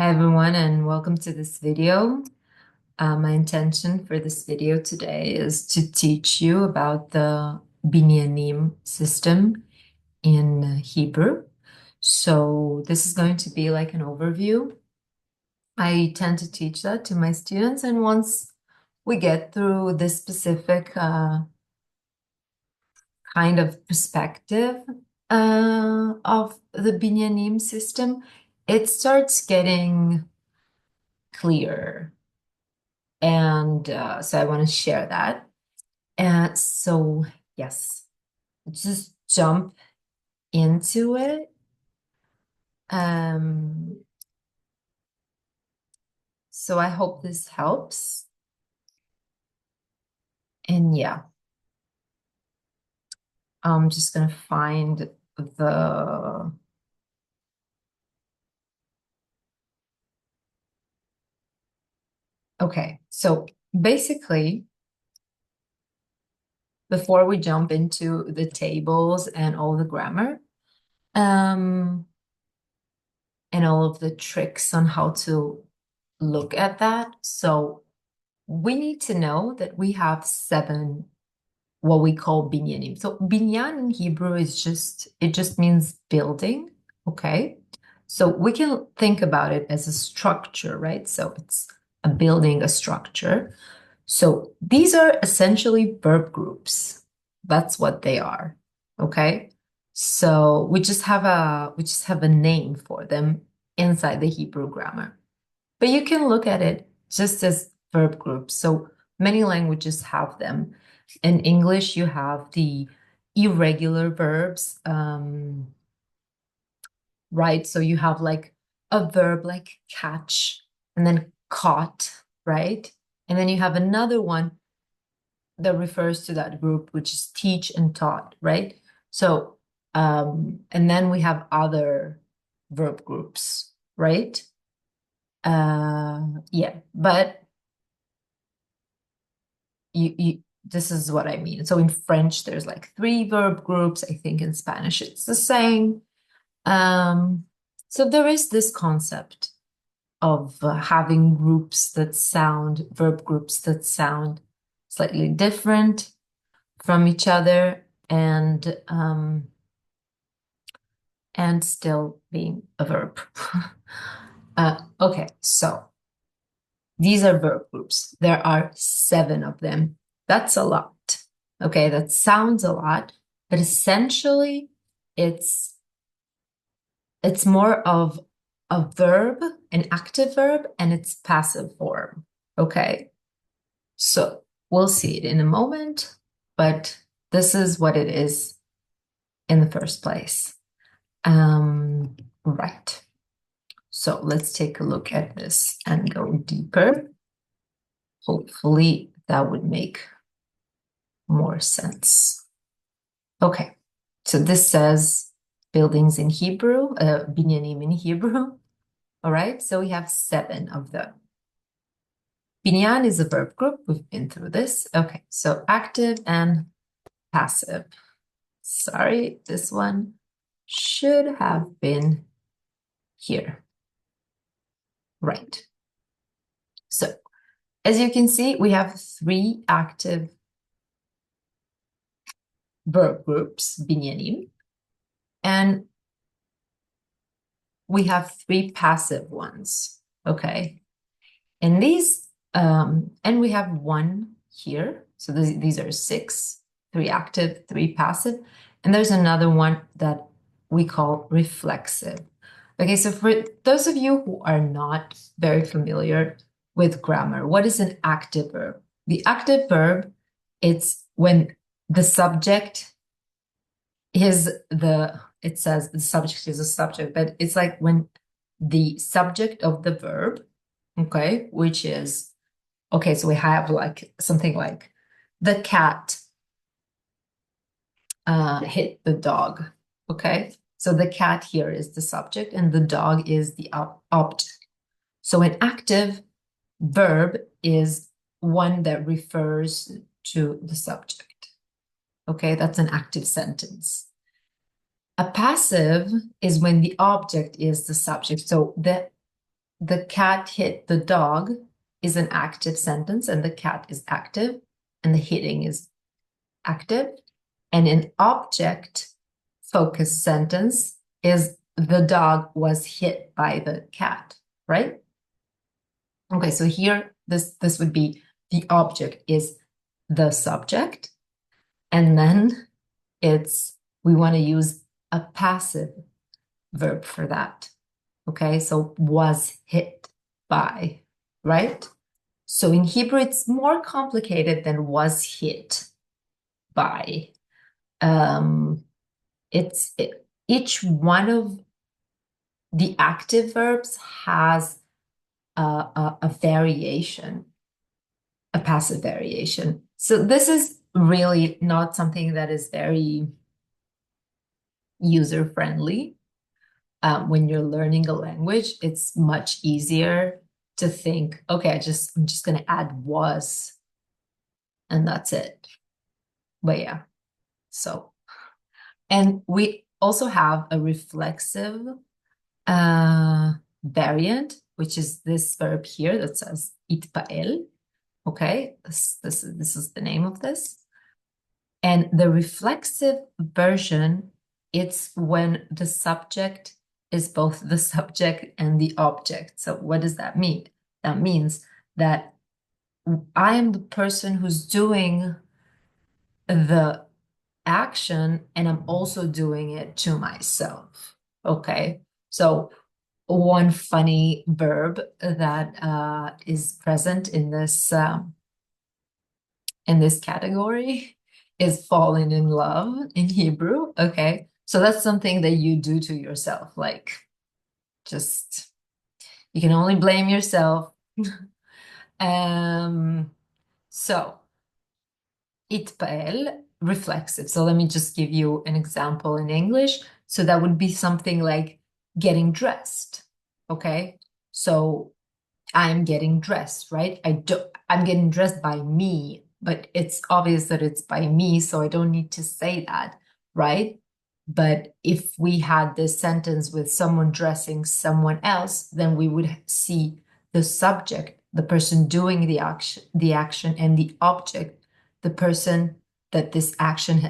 Hi everyone, and welcome to this video. My intention for this video today is to teach you about the binyanim system in Hebrew. So this is going to be like an overview. I tend to teach that to my students, and once we get through this specific kind of perspective of the binyanim system, it starts getting clearer. And so I want to share that. And so, yes, just jump into it. Um, so I hope this helps. And yeah, I'm just going to find the. Okay, so basically, before we jump into the tables and all the grammar, um, and all of the tricks on how to look at that. So we need to know that we have seven what we call binyanim. So binyan in Hebrew is it just means building, okay? So we can think about it as a structure, right? So it's a building, a structure. So these are essentially verb groups. That's what they are, okay? So we just have a name for them inside the Hebrew grammar. But you can look at it just as verb groups. So many languages have them. In English, you have the irregular verbs, right? So you have like a verb like catch and then caught, right? And then you have another one that refers to that group, which is teach and taught, right? So, and then we have other verb groups, right? Yeah, but you this is what I mean. So in French, there's like three verb groups. I think in Spanish it's the same. So there is this concept of having verb groups that sound slightly different from each other and still being a verb. Okay, so these are verb groups. There are seven of them. That's a lot. Okay, that sounds a lot, but essentially it's more of a verb, an active verb, and its passive form. Okay, so we'll see it in a moment, but this is what it is in the first place. Right. So let's take a look at this and go deeper. Hopefully that would make more sense. Okay, so this says buildings in Hebrew, binyanim in Hebrew. All right, so we have seven of them. Binyan is a verb group. We've been through this. Okay, so active and passive. Sorry, this one should have been here. Right. So as you can see, we have three active verb groups, binyanim, and we have three passive ones. Okay. And and we have one here. So these are six, three active, three passive. And there's another one that we call reflexive. Okay, so for those of you who are not very familiar with grammar, what is an active verb? The active verb, it's when the subject it says the subject is a subject, but it's like when the subject of the verb, okay, which is, okay, so we have like something like the cat hit the dog, okay? So the cat here is the subject and the dog is the object. So an active verb is one that refers to the subject, okay? That's an active sentence. A passive is when the object is the subject. So the cat hit the dog is an active sentence, and the cat is active, and the hitting is active. And an object focused sentence is the dog was hit by the cat, right? Okay, so here this would be the object is the subject, and then we want to use a passive verb for that. Okay, so was hit by, right? So in Hebrew, it's more complicated than was hit by. Each one of the active verbs has a variation, a passive variation. So this is really not something that is very user-friendly. When you're learning a language, it's much easier to think, okay, I'm just gonna add was, and that's it. But yeah, so, and we also have a reflexive variant, which is this verb here that says itpael. Okay, this is the name of this. And the reflexive version, it's when the subject is both the subject and the object. So what does that mean? That means that I am the person who's doing the action and I'm also doing it to myself. Okay, so one funny verb that is present in this category is falling in love in Hebrew. Okay, so that's something that you do to yourself, like just you can only blame yourself. So itpael, reflexive. So let me just give you an example in English. So that would be something like getting dressed. Okay, so I'm getting dressed, right? I'm getting dressed by me, but it's obvious that it's by me, so I don't need to say that, right? But if we had this sentence with someone dressing someone else, then we would see the subject, the person doing the action, and the object, the person that this action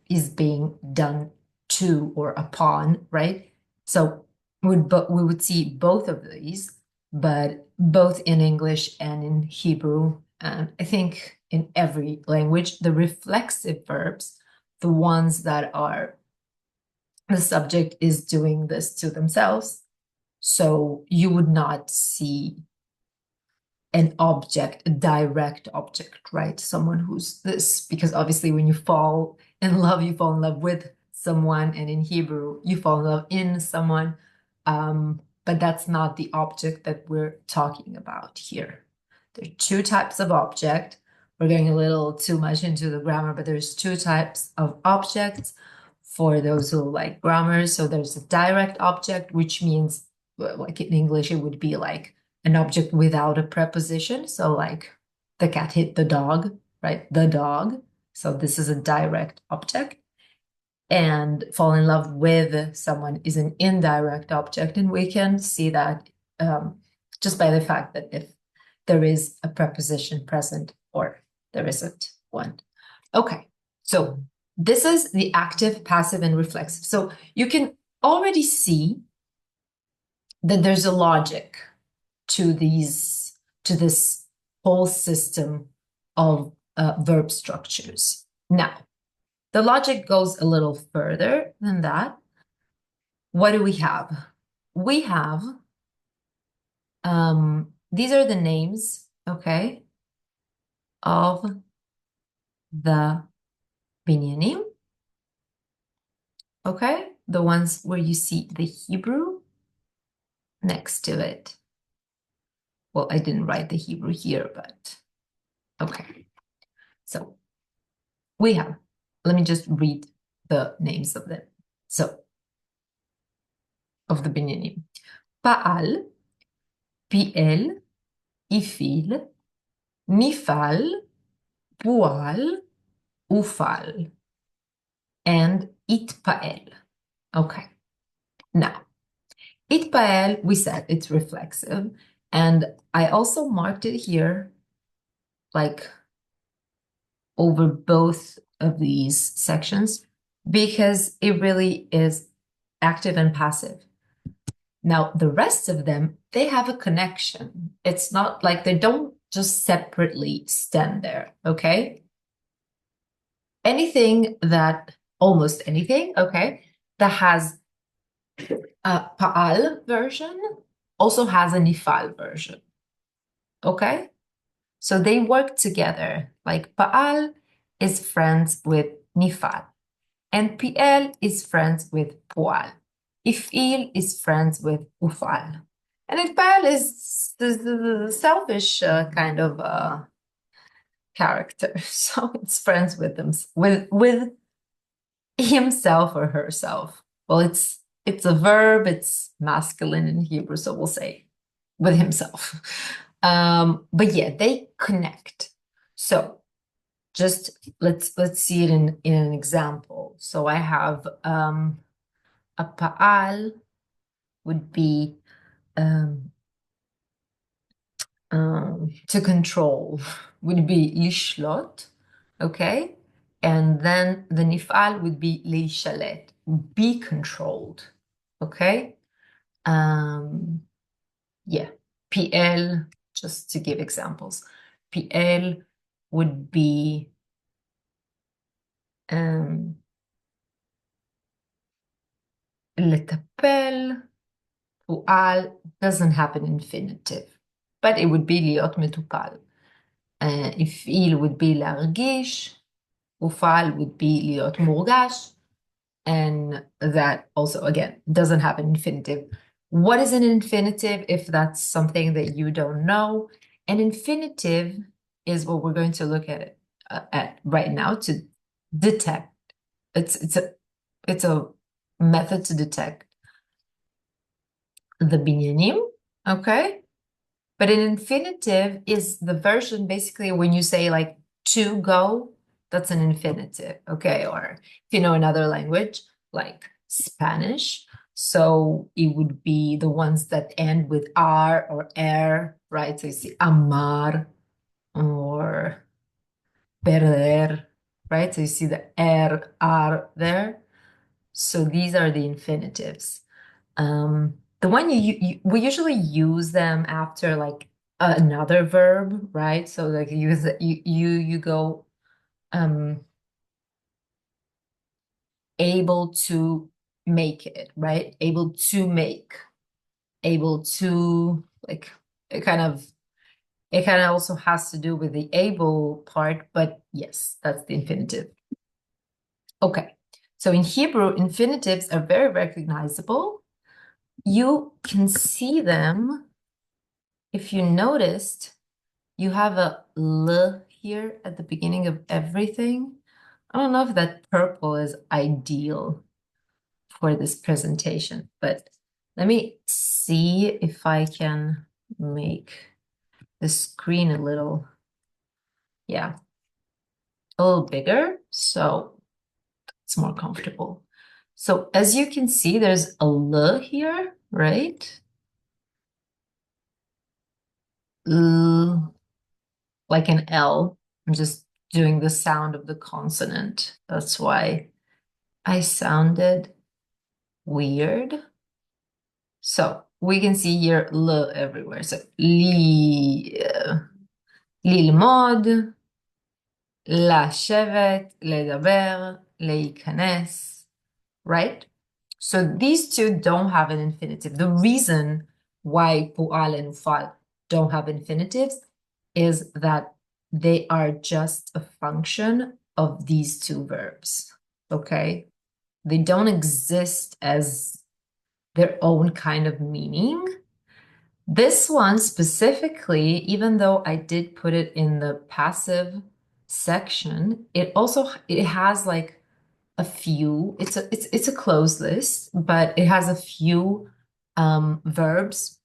is being done to or upon, right? So we would see both of these, but both in English and in Hebrew, and I think in every language, the reflexive verbs, the ones that are the subject is doing this to themselves. So you would not see an object, a direct object, right? Someone who's this, because obviously when you fall in love with someone, and in Hebrew, you fall in love in someone. But that's not the object that we're talking about here. There are two types of object. We're going a little too much into the grammar, but there's two types of objects for those who like grammar. So there's a direct object, which means, like in English, it would be like an object without a preposition. So like the cat hit the dog, right? The dog. So this is a direct object. And fall in love with someone is an indirect object. And we can see that just by the fact that if there is a preposition present or there isn't one. Okay, so this is the active, passive, and reflexive. So you can already see that there's a logic to this whole system of verb structures. Now, the logic goes a little further than that. What do we have? We have, these are the names, okay, of the binyanim, okay? The ones where you see the Hebrew next to it. Well, I didn't write the Hebrew here, but okay. So we have, let me just read the names of them. So, of the binyanim. Pa'al, pi'el, ifil, nifal, pual, ufal, and itpael. Okay. Now, התפעל, we said it's reflexive. And I also marked it here, like over both of these sections, because it really is active and passive. Now, the rest of them, they have a connection. It's not like they don't just separately stand there, okay? Almost anything, okay, that has a pa'al version also has a nifal version, okay? So they work together. Like pa'al is friends with nifal, and PL is friends with pual. If'il is friends with ufal. And If'al is the selfish kind of character. So it's friends with them with himself or herself. Well, it's a verb, it's masculine in Hebrew, so we'll say with himself. But yeah, they connect. So just let's see it in an example. So I have a pa'al would be to control, would be lishlot, okay? And then the nifal would be leishalet, be controlled, okay? Yeah, PL, just to give examples, PL would be לטפל, פועל doesn't have an infinitive, but it would be להיות מטופל. הפעיל would be להרגיש, הופעל would be להיות מורגש, and that also, again, doesn't have an infinitive. What is an infinitive if that's something that you don't know? An infinitive is what we're going to look at right now to detect. It's a method to detect the binyanim, okay? But an infinitive is the version basically when you say like to go, that's an infinitive, okay? Or if you know another language like Spanish, so it would be the ones that end with R or er, right? So you see amar or perder, right? So you see the R there. So these are the infinitives. The one we usually use them after like another verb, right? So like you go able to make it, right? Able to make, able to like it kind of also has to do with the able part, but yes, that's the infinitive. Okay, so in Hebrew, infinitives are very recognizable. You can see them if you noticed. You have a L here at the beginning of everything. I don't know if that purple is ideal for this presentation, but let me see if I can make the screen a little, yeah, a little bigger so it's more comfortable. So as you can see, there's a L here, right? L, like an L. I'm just doing the sound of the consonant. That's why I sounded weird. So we can see here L everywhere. So ללמוד, לשבת, לדבר, להיכנס, right? So these two don't have an infinitive. The reason why pu'al and ufal don't have infinitives is that they are just a function of these two verbs, okay? They don't exist as their own kind of meaning. This one specifically, even though I did put it in the passive section, it has like a few, it's a closed list, but it has a few verbs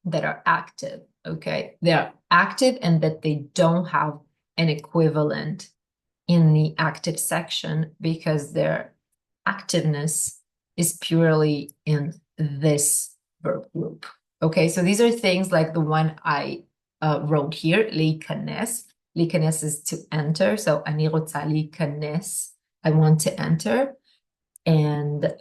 that are active, okay? They are active and that they don't have an equivalent in the active section because their activeness is purely in this verb group. Okay, so these are things like the one I wrote here, להיכנס. להיכנס is to enter. So אני רוצה להיכנס. I want to enter. And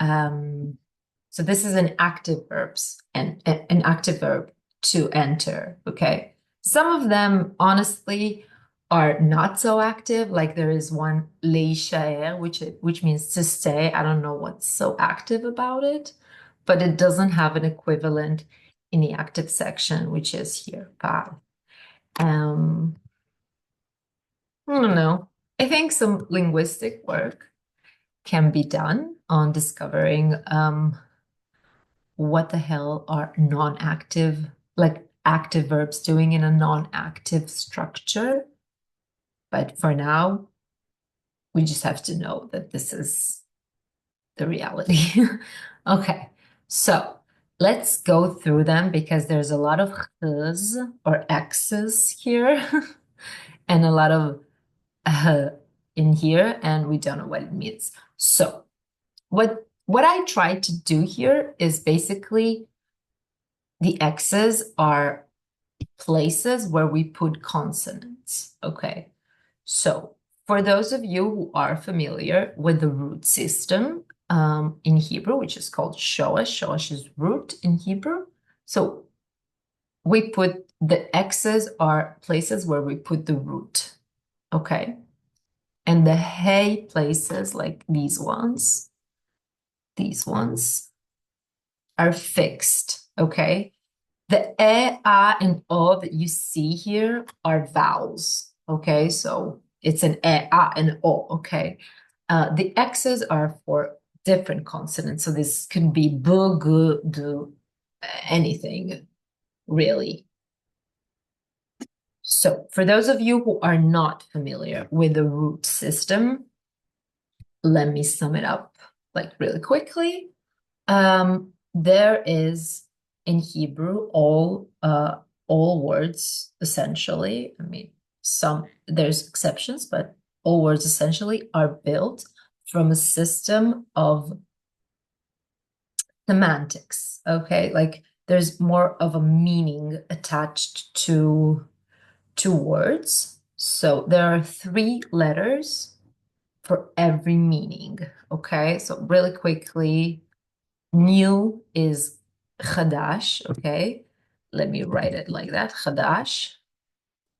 so this is an active verbs and an active verb to enter. Okay. Some of them, honestly, are not so active. Like there is one להישאר, which means to stay. I don't know what's so active about it, but it doesn't have an equivalent in the active section, which is here. I don't know. I think some linguistic work can be done on discovering what the hell are non-active, like active verbs doing in a non-active structure. But for now, we just have to know that this is the reality. Okay, so let's go through them because there's a lot of ch's or x's here and a lot of in here, and we don't know what it means. So what I try to do here is basically the x's are places where we put consonants. Okay, so for those of you who are familiar with the root system in Hebrew, which is called shoash, shoash is root in Hebrew. So we put the x's are places where we put the root. Okay, and the hey places like these ones are fixed. Okay, the e, a, and o that you see here are vowels. Okay, so it's an e, a, and o. Okay, the x's are for different consonants. So this could be b, g, d, anything really. So for those of you who are not familiar with the root system, let me sum it up like really quickly. There is in Hebrew all words essentially. I mean, there's exceptions, but all words essentially are built from a system of semantics. Okay, like there's more of a meaning attached to words. So there are 3 letters for every meaning. Okay, so really quickly, new is chadash. Okay, let me write it like that, chadash.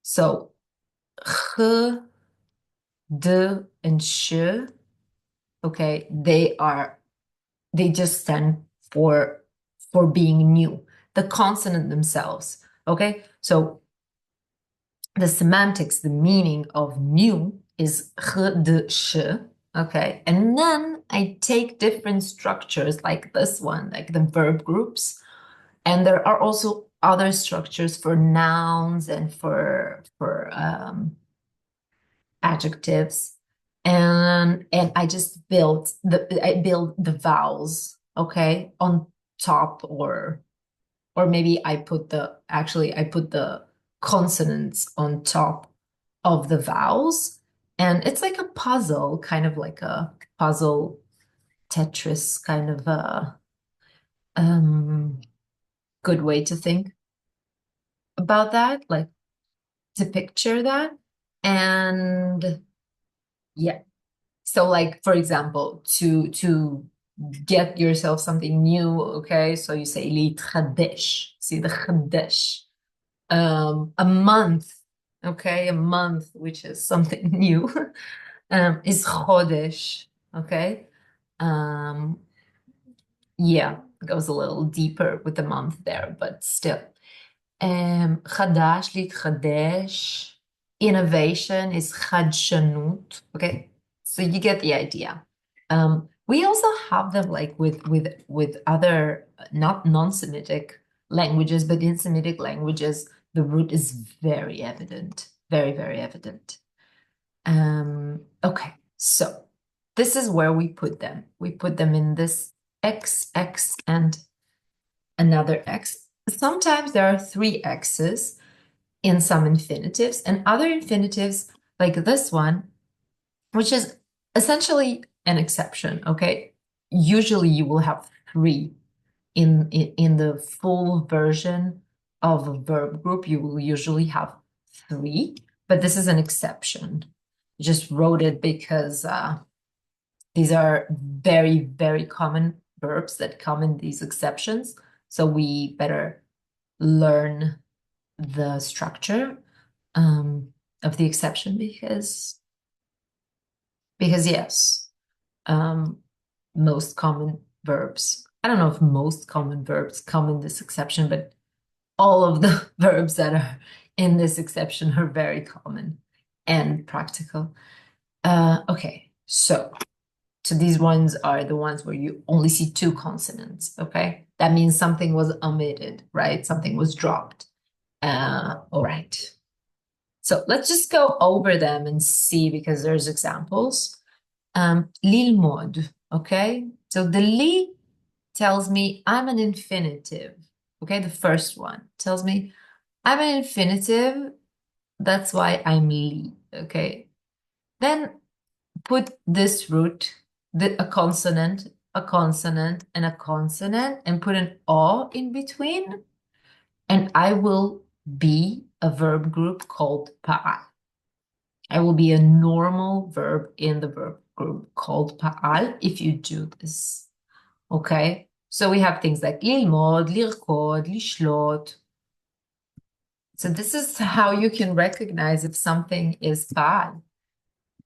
So ch, d, and sh, okay, they just stand for being new, the consonant themselves. Okay, so the semantics, the meaning of new is ch, d, sh. Okay, and then I take different structures like this one, like the verb groups, and there are also other structures for nouns and for adjectives, and I just build the vowels, okay, on top, or maybe I put the consonants on top of the vowels, and it's like a puzzle, kind of like a puzzle Tetris kind of a good way to think about that, like to picture that. And yeah, so like for example, to get yourself something new, okay, so you say להתחדש, see the חדש, a month, okay, a month, which is something new, is chodesh, okay. Yeah, goes a little deeper with the month there, but still. חדש, להתחדש. Innovation is חדשנות. Okay, so you get the idea. We also have them like with other not non-Semitic languages, but in Semitic languages, the root is very evident, very, very evident. Okay, so this is where we put them. We put them in this X, X, and another X. Sometimes there are 3 X's in some infinitives, and other infinitives like this one, which is essentially an exception, okay? Usually you will have 3 in the full version of a verb group, you will usually have 3, but this is an exception. Just wrote it because these are very, very common verbs that come in these exceptions. So we better learn the structure of the exception because yes, most common verbs. I don't know if most common verbs come in this exception, but all of the verbs that are in this exception are very common and practical. Okay, so these ones are the ones where you only see 2 consonants, okay? That means something was omitted, right? Something was dropped. All right. So let's just go over them and see because there's examples. Lilmod, okay? So the li tells me I'm an infinitive, okay? The first one tells me I'm an infinitive, that's why I'm li, okay? Then put this root, a consonant, and a consonant, and put an o in between, and I will be a verb group called pa'al. I will be a normal verb in the verb group called pa'al if you do this. Okay? So we have things like lilmod, lirkod, lishlot. So this is how you can recognize if something is pa'al.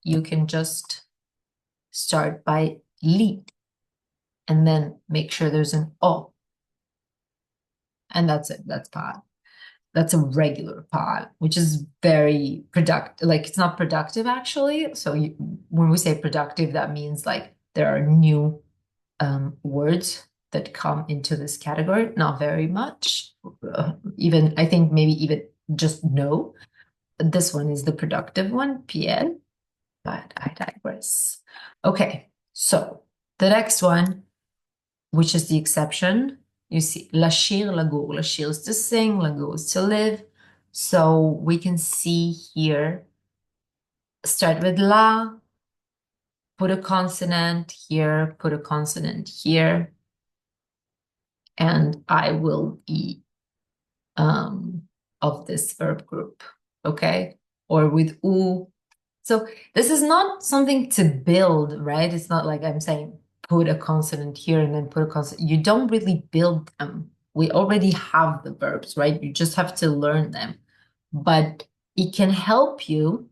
You can just start by li and then make sure there's an o. And that's it. That's pa'al. That's a regular pa'al, which is very productive. Like it's not productive actually. So when we say productive, that means like there are new words that come into this category. Not very much. Even I think maybe even just no. This one is the productive one, PL, but I digress. Okay, so the next one, which is the exception, you see, lashir, lagur. Lashir is to sing, lagur is to live. So we can see here, start with la, put a consonant here, put a consonant here, and I will be of this verb group, okay? Or with u. So this is not something to build, right? It's not like I'm saying put a consonant here and then put a consonant. You don't really build them. We already have the verbs, right? You just have to learn them. But it can help you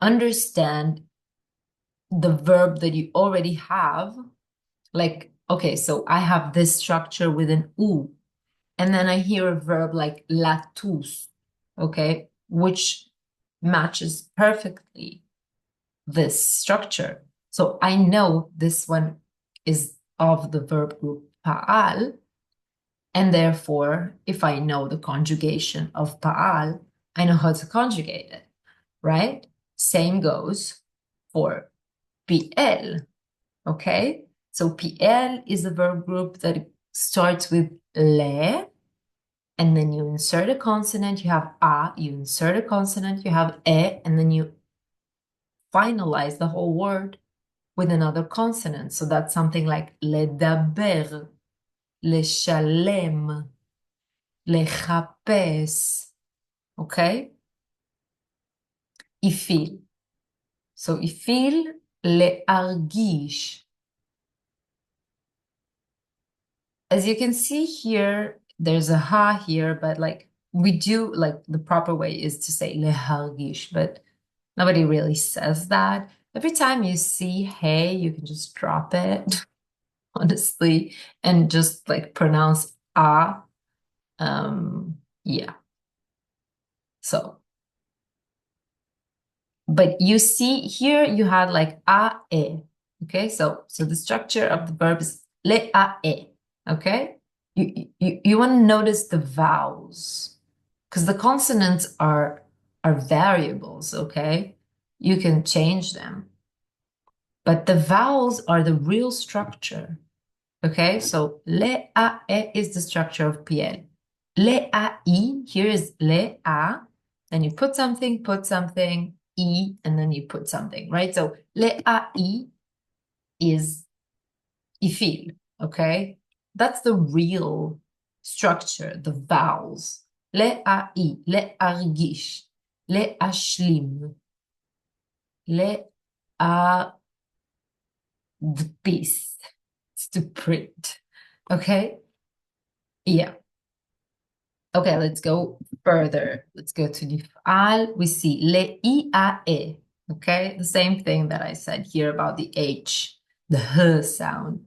understand the verb that you already have. Like, okay, so I have this structure with an u, and then I hear a verb like la tous, okay, which matches perfectly this structure. So I know this one is of the verb group pa'al, and therefore, if I know the conjugation of pa'al, I know how to conjugate it, right? Same goes for PL, okay? So PL is a verb group that starts with le, and then you insert a consonant, you have a, you insert a consonant, you have e, and then you finalize the whole word with another consonant. So that's something like ledaber, לשלם, לחפש, okay? הפעיל. So הפעיל, להרגיש. As you can see here, there's a ha here, but like we do, like the proper way is to say lehargish, but nobody really says that. Every time you see hey, you can just drop it, honestly, and just like pronounce ah. Yeah. So, but you see here you had like a e. Okay, so the structure of the verb is le a e. Okay, you want to notice the vowels because the consonants are variables. Okay, you can change them, but the vowels are the real structure. Okay, so le a e is the structure of PL. Le a I, here is le a, then you put something, I, and then you put something, right? So le a I is ifil, okay? That's the real structure, the vowels. להעי, להרגיש, להשלים, להדפיס. It's to print. Okay? Yeah. Okay, let's go further. Let's go to נפעל. We see להיעאה. Okay? The same thing that I said here about the H, the H sound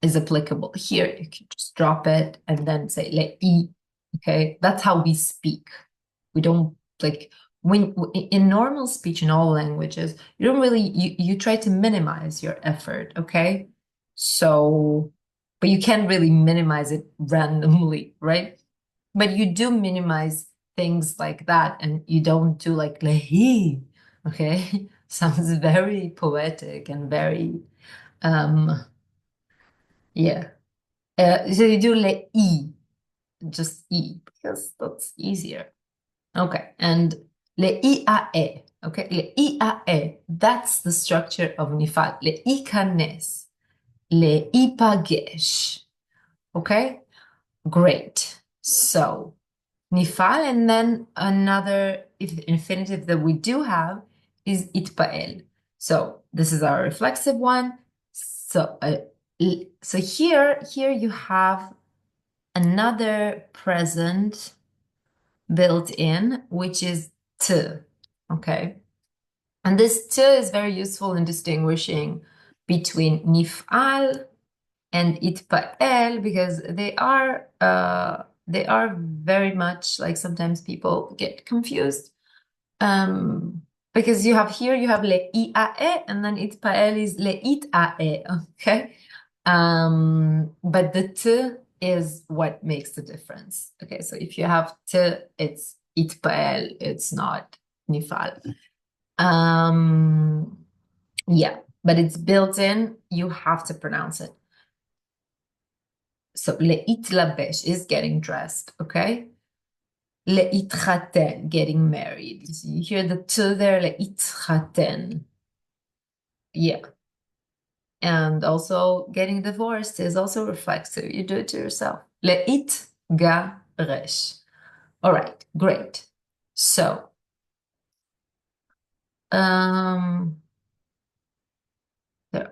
is applicable. Here, you can just drop it and then say le'i. Okay? That's how we speak. We don't like when in normal speech in all languages, you don't really you try to minimize your effort, okay? So, but you can't really minimize it randomly, right? But you do minimize things like that, and you don't do like lehi, okay? Sounds very poetic and very yeah. So you do le'i, just e, because that's easier. Okay, and le'i'a'e, okay, le'i'a'e, that's the structure of nifal. Le'ikanes, le'ipagesh, okay? Great. So, nifal, and then another infinitive that we do have is itpa'el. So, this is our reflexive one. So, so here you have another present built in, which is t, okay? And this t is very useful in distinguishing between nif'al and itpa'el because they are very much like sometimes people get confused. Because you have le'i'a'e and then itpa'el is le'it'a'e, okay? But the t is what makes the difference. Okay, so if you have t, it's itpa'el, it's not nifal. Yeah, but it's built in, you have to pronounce it. So le'itlabesh is getting dressed, okay? Le'itchaten, getting married. So you hear the t there, le'itchaten. Yeah. And also getting divorced is also reflexive. You do it to yourself. Le'itgaresh. All right, great. So, there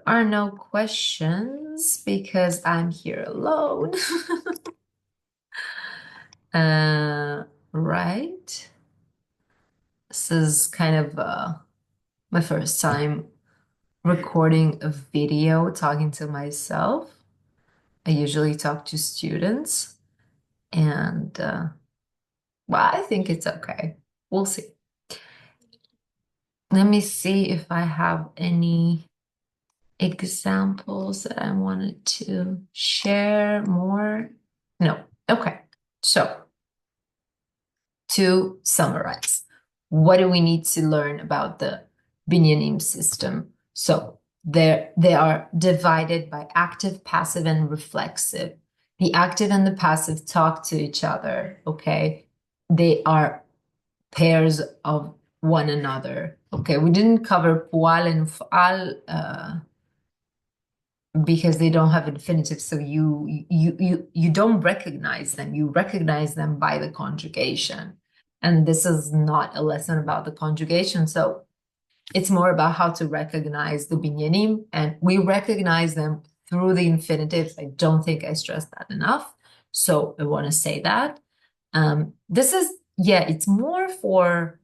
are no questions because I'm here alone. Right. This is kind of my first time recording a video talking to myself. I usually talk to students, and well, I think it's okay. We'll see. Let me see if I have any examples that I wanted to share more. No. Okay. So, to summarize, what do we need to learn about the Binyanim system? So, they are divided by active, passive, and reflexive. The active and the passive talk to each other, okay? They are pairs of one another. Okay, we didn't cover pual and fa'al because they don't have infinitive, so you don't recognize them. You recognize them by the conjugation. And this is not a lesson about the conjugation, so it's more about how to recognize the binyanim, and we recognize them through the infinitives. I don't think I stressed that enough, so I want to say that. This is, yeah, it's more for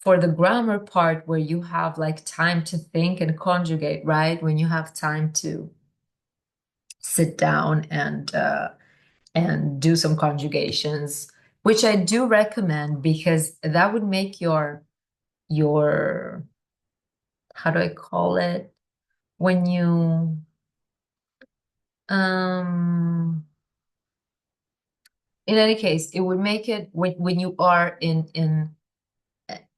the grammar part where you have like time to think and conjugate, right? When you have time to sit down and do some conjugations, which I do recommend because that would make your how do I call it? When you in any case, it would make it when you are in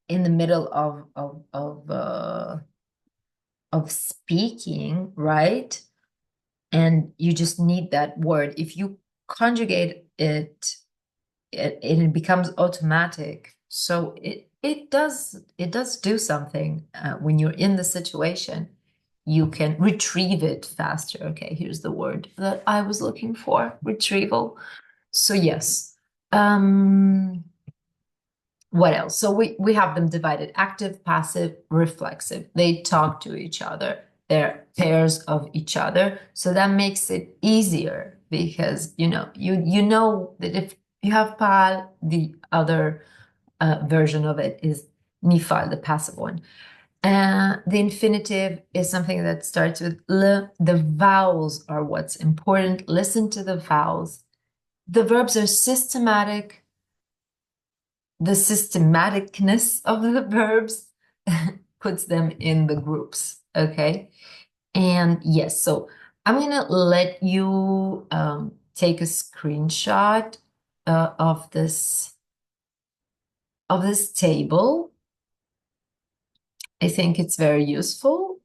the middle of speaking, right? And you just need that word. If you conjugate it, it becomes automatic. So it does do something when you're in the situation. you can retrieve it faster. Okay, here's the word that I was looking for, retrieval. So yes. What else? So we have them divided: active, passive, reflexive. They talk to each other. They're pairs of each other. So that makes it easier because you know that if you have pal, the other version of it is nifal, the passive one. The infinitive is something that starts with l. The vowels are what's important. Listen to the vowels. The verbs are systematic. The systematicness of the verbs puts them in the groups, okay? And yes, so I'm gonna let you take a screenshot of this table. I think it's very useful.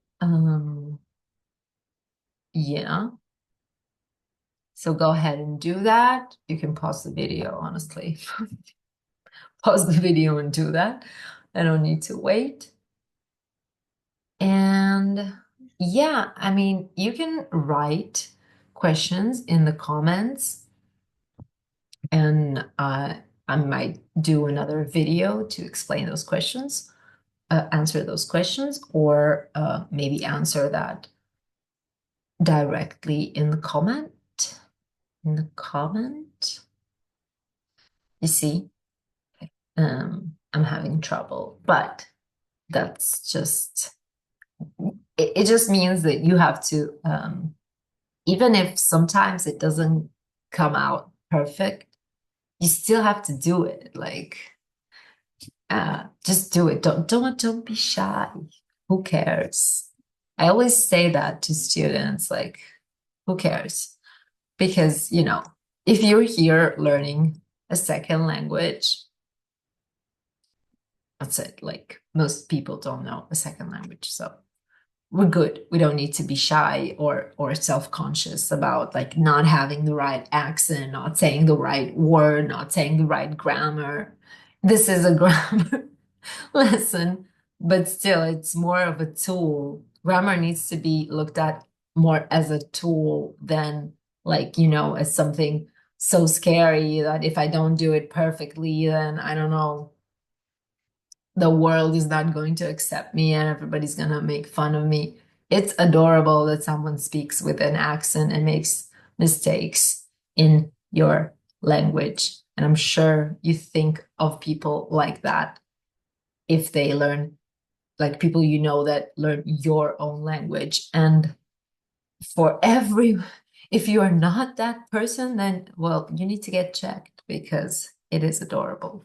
Yeah. So go ahead and do that. You can pause the video, honestly. Pause the video and do that. I don't need to wait. And yeah, I mean, you can write questions in the comments, and I might do another video to explain those questions, answer those questions, or maybe answer that directly in the comment. In the comment, you see, I'm having trouble, but that's just it just means that you have to even if sometimes it doesn't come out perfect, you still have to do it. Like, just do it. Don't be shy. Who cares? I always say that to students, like, who cares? Because, if you're here learning a second language, that's it. Like, most people don't know a second language, so we're good. We don't need to be shy or self-conscious about like not having the right accent, not saying the right word, not saying the right grammar. This is a grammar lesson, but still it's more of a tool. Grammar needs to be looked at more as a tool than like, as something so scary that if I don't do it perfectly, then I don't know, the world is not going to accept me and everybody's going to make fun of me. It's adorable that someone speaks with an accent and makes mistakes in your language. And I'm sure you think of people like that if they learn, like people that learn your own language. And if you are not that person, then, well, you need to get checked because it is adorable.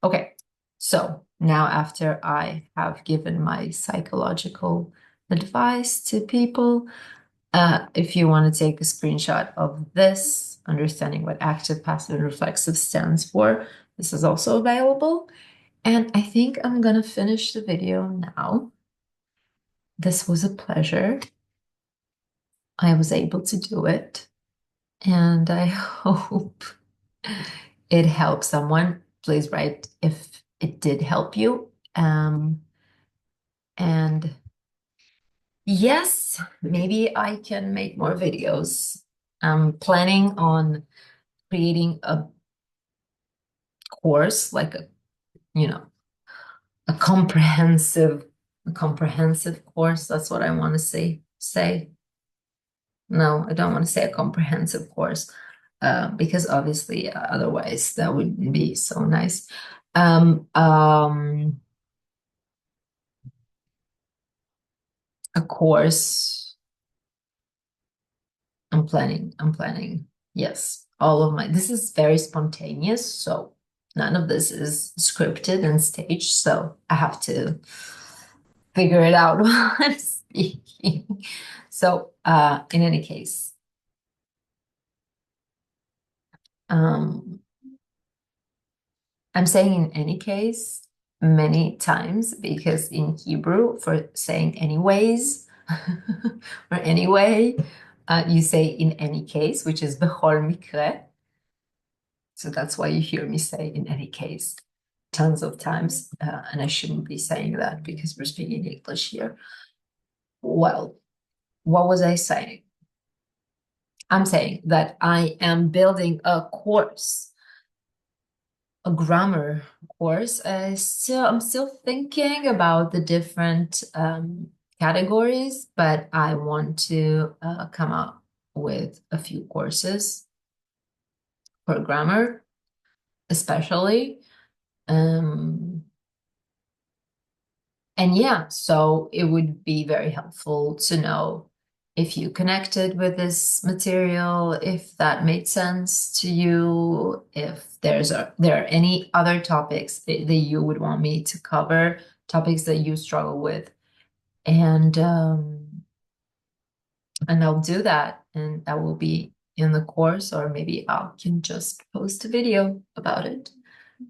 Okay. So now after I have given my psychological advice to people, if you want to take a screenshot of this, understanding what active, passive, and reflexive stands for, this is also available. And I think I'm going to finish the video now. This was a pleasure. I was able to do it, and I hope it helps someone. Please write if it did help you. And yes, maybe I can make more videos. I'm planning on creating a course, like a comprehensive course. That's what I want to say. No, I don't want to say a comprehensive course, because obviously otherwise that wouldn't be so nice. A course. I'm planning. Yes, this is very spontaneous, so none of this is scripted and staged, so I have to figure it out while I'm speaking. So, in any case, I'm saying in any case many times because in Hebrew, for saying anyways or anyway, you say in any case, which is bechol mikre. So that's why you hear me say in any case tons of times. And I shouldn't be saying that because we're speaking English here. Well, what was I saying? I'm saying that I am building a course, a grammar course. I'm still thinking about the different categories, but I want to come up with a few courses for grammar, especially. Um, And yeah, so it would be very helpful to know if you connected with this material, if that made sense to you, if there are any other topics that you would want me to cover, topics that you struggle with. And I'll do that, and that will be in the course, or maybe I can just post a video about it.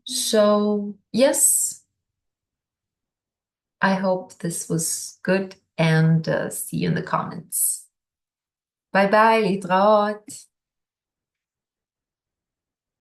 So yes. I hope this was good and see you in the comments. Bye bye, להתראות.